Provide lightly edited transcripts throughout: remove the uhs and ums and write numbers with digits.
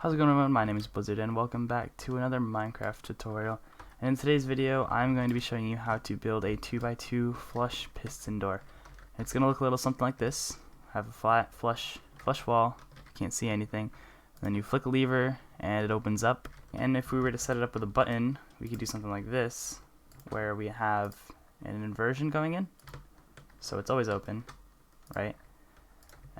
How's it going, everyone? My name is Blizzard and welcome back to another Minecraft tutorial. And in today's video I'm going to be showing you how to build a 2x2 flush piston door. It's going to look a little something like this. Have a flat flush wall, you can't see anything. Then you flick a lever and it opens up. And if we were to set it up with a button, we could do something like this, where we have an inversion going in. So it's always open, right?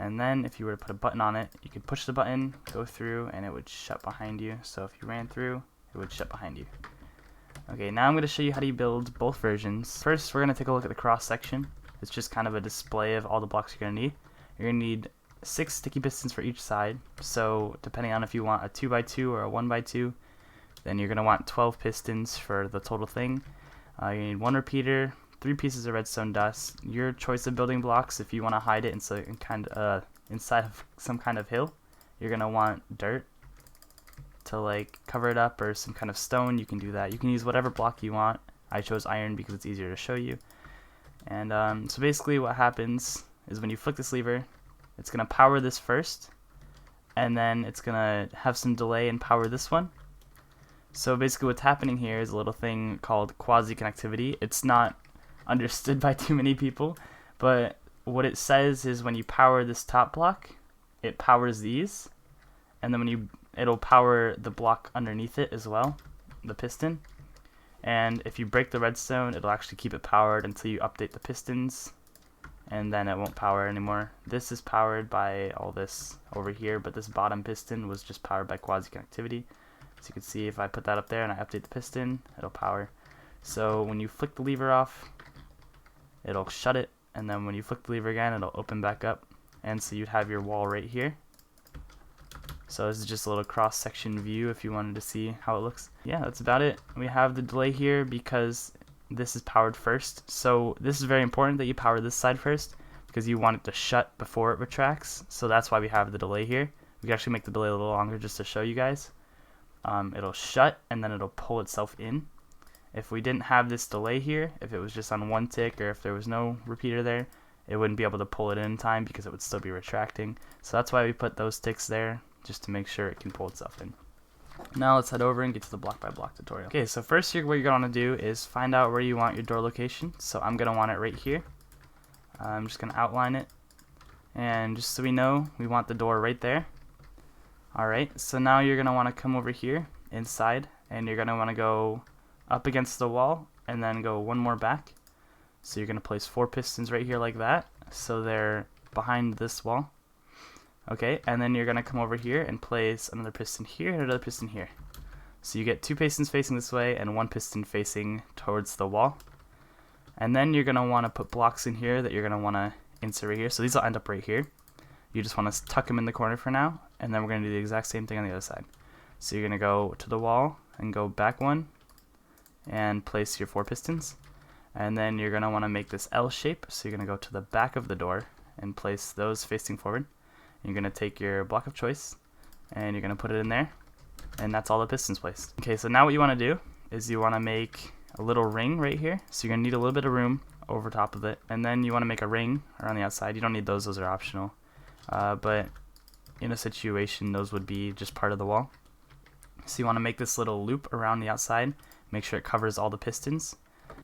And then if you were to put a button on it, you could push the button, go through, and it would shut behind you. So if you ran through, it would shut behind you. Okay, now I'm going to show you how to build both versions. First, we're going to take a look at the cross section. It's just kind of a display of all the blocks you're going to need. You're going to need 6 sticky pistons for each side. So depending on if you want a 2x2 or a 1x2, then you're going to want 12 pistons for the total thing. You need 1 repeater, 3 pieces of redstone dust, your choice of building blocks. If you want to hide it inside of some kind of hill, you're going to want dirt to like cover it up, or some kind of stone. You can do that. You can use whatever block you want. I chose iron because it's easier to show you. And so basically what happens is when you flick this lever, it's going to power this first, and then it's going to have some delay and power this one. So basically what's happening here is a little thing called quasi-connectivity. It's not understood by too many people, but what it says is when you power this top block, it powers these, and then it'll power the block underneath it as well, the piston. And if you break the redstone, it'll actually keep it powered until you update the pistons, and then it won't power anymore. This is powered by all this over here, but this bottom piston was just powered by quasi-connectivity. So you can see if I put that up there and I update the piston, it'll power. So when you flick the lever off, it'll shut it, and then when you flick the lever again, it'll open back up, and so you'd have your wall right here. So this is just a little cross-section view if you wanted to see how it looks. Yeah, that's about it. We have the delay here because this is powered first. So this is very important that you power this side first, because you want it to shut before it retracts. So that's why we have the delay here. We can actually make the delay a little longer just to show you guys. It'll shut, and then it'll pull itself in. If we didn't have this delay here, if it was just on one tick, or if there was no repeater there, it wouldn't be able to pull it in time because it would still be retracting. So that's why we put those ticks there, just to make sure it can pull itself in. Now let's head over and get to the block by block tutorial. Okay, so first what you're going to do is find out where you want your door location. So I'm going to want it right here. I'm just going to outline it, and just so we know, we want the door right there. Alright, so now you're going to want to come over here inside, and you're going to want to go up against the wall and then go one more back. So you're going to place 4 pistons right here like that, so they're behind this wall. Okay, and then you're going to come over here and place another piston here and another piston here. So you get 2 pistons facing this way and 1 piston facing towards the wall. And then you're going to want to put blocks in here that you're going to want to insert right here. So these will end up right here. You just want to tuck them in the corner for now, and then we're going to do the exact same thing on the other side. So you're going to go to the wall and go back one and place your 4 pistons, and then you're going to want to make this L shape. So you're going to go to the back of the door and place those facing forward. You're going to take your block of choice and you're going to put it in there, and that's all the pistons placed. Okay, so now what you want to do is you want to make a little ring right here. So you're going to need a little bit of room over top of it, and then you want to make a ring around the outside. You don't need those are optional, but in a situation those would be just part of the wall. So you want to make this little loop around the outside, make sure it covers all the pistons,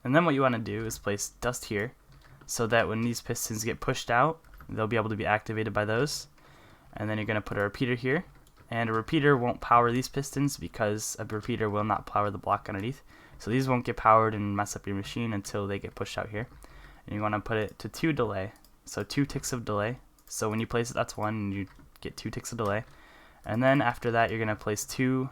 and then what you want to do is place dust here, so that when these pistons get pushed out, they'll be able to be activated by those. And then you're going to put a repeater here, and a repeater won't power these pistons because a repeater will not power the block underneath. So these won't get powered and mess up your machine until they get pushed out here. And you want to put it to 2 delay, so 2 ticks of delay. So when you place it, that's 1, and you get 2 ticks of delay. And then after that, you're going to place 2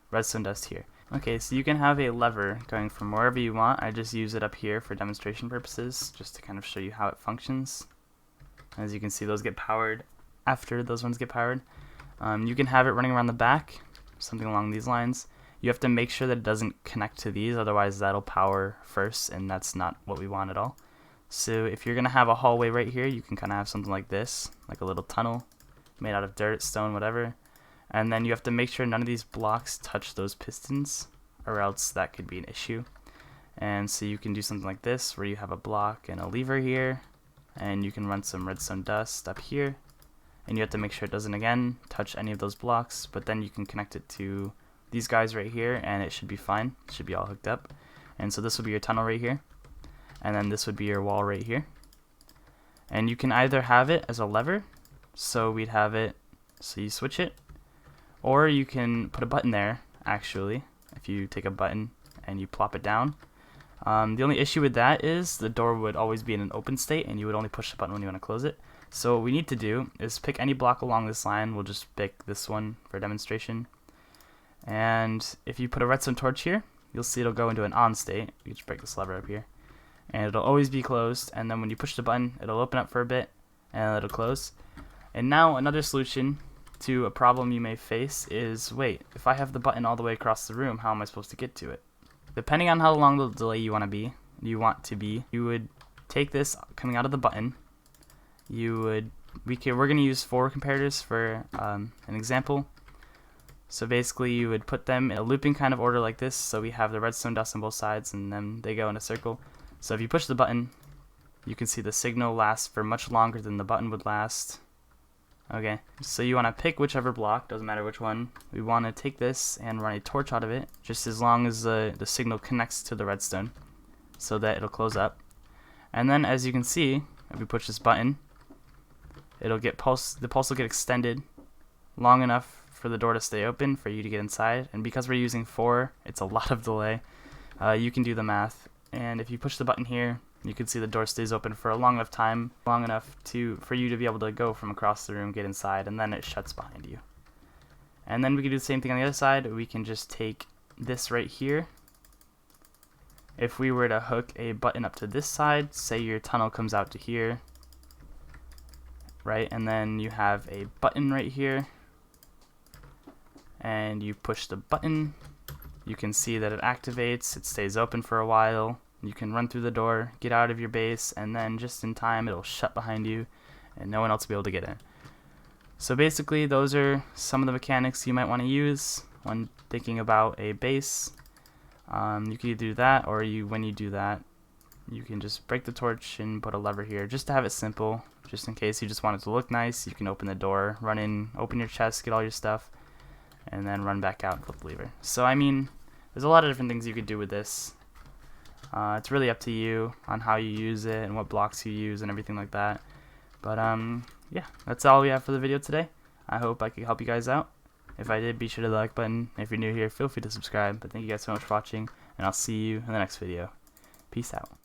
redstone dust here. Okay, so you can have a lever going from wherever you want. I just use it up here for demonstration purposes, just to kind of show you how it functions. As you can see, those get powered after those ones get powered. You can have it running around the back, something along these lines. You have to make sure that it doesn't connect to these, otherwise that'll power first, and that's not what we want at all. So if you're going to have a hallway right here, you can kind of have something like this, like a little tunnel made out of dirt, stone, whatever. And then you have to make sure none of these blocks touch those pistons, or else that could be an issue. And so you can do something like this, where you have a block and a lever here, and you can run some redstone dust up here, and you have to make sure it doesn't again touch any of those blocks, but then you can connect it to these guys right here and it should be fine. It should be all hooked up. And so this would be your tunnel right here, and then this would be your wall right here. And you can either have it as a lever, so we'd have it so you switch it, or you can put a button there actually. If you take a button and you plop it down, the only issue with that is the door would always be in an open state and you would only push the button when you want to close it. So what we need to do is pick any block along this line. We'll just pick this one for demonstration. And if you put a redstone torch here, you'll see it'll go into an on state. You just break this lever up here, and it'll always be closed. And then when you push the button, it'll open up for a bit, and it'll close. And now another solution to a problem you may face is, wait, if I have the button all the way across the room, how am I supposed to get to it? Depending on how long the delay you want to be, you would take this coming out of the button. We're going to use 4 comparators for an example. So basically you would put them in a looping kind of order like this, so we have the redstone dust on both sides and then they go in a circle. So if you push the button, you can see the signal lasts for much longer than the button would last. Okay, so you want to pick whichever block, doesn't matter which one. We want to take this and run a torch out of it, just as long as the signal connects to the redstone, so that it'll close up. And then as you can see, if we push this button, the pulse will get extended long enough for the door to stay open for you to get inside. And because we're using 4, it's a lot of delay. You can do the math, and if you push the button here, you can see the door stays open for a long enough time, for you to be able to go from across the room, get inside, and then it shuts behind you. And then we can do the same thing on the other side. We can just take this right here. If we were to hook a button up to this side, say your tunnel comes out to here, right, and then you have a button right here, and you push the button, you can see that it activates, it stays open for a while. You can run through the door, get out of your base, and then just in time it'll shut behind you and no one else will be able to get in. So basically those are some of the mechanics you might want to use when thinking about a base. You can either do that, or when you do that, you can just break the torch and put a lever here just to have it simple. Just in case you just want it to look nice, you can open the door, run in, open your chest, get all your stuff, and then run back out and flip the lever. So I mean, there's a lot of different things you could do with this. It's really up to you on how you use it and what blocks you use and everything like that. But yeah, that's all we have for the video today. I hope I could help you guys out. If I did, be sure to hit the like button. If you're new here, feel free to subscribe. But thank you guys so much for watching, and I'll see you in the next video. Peace out.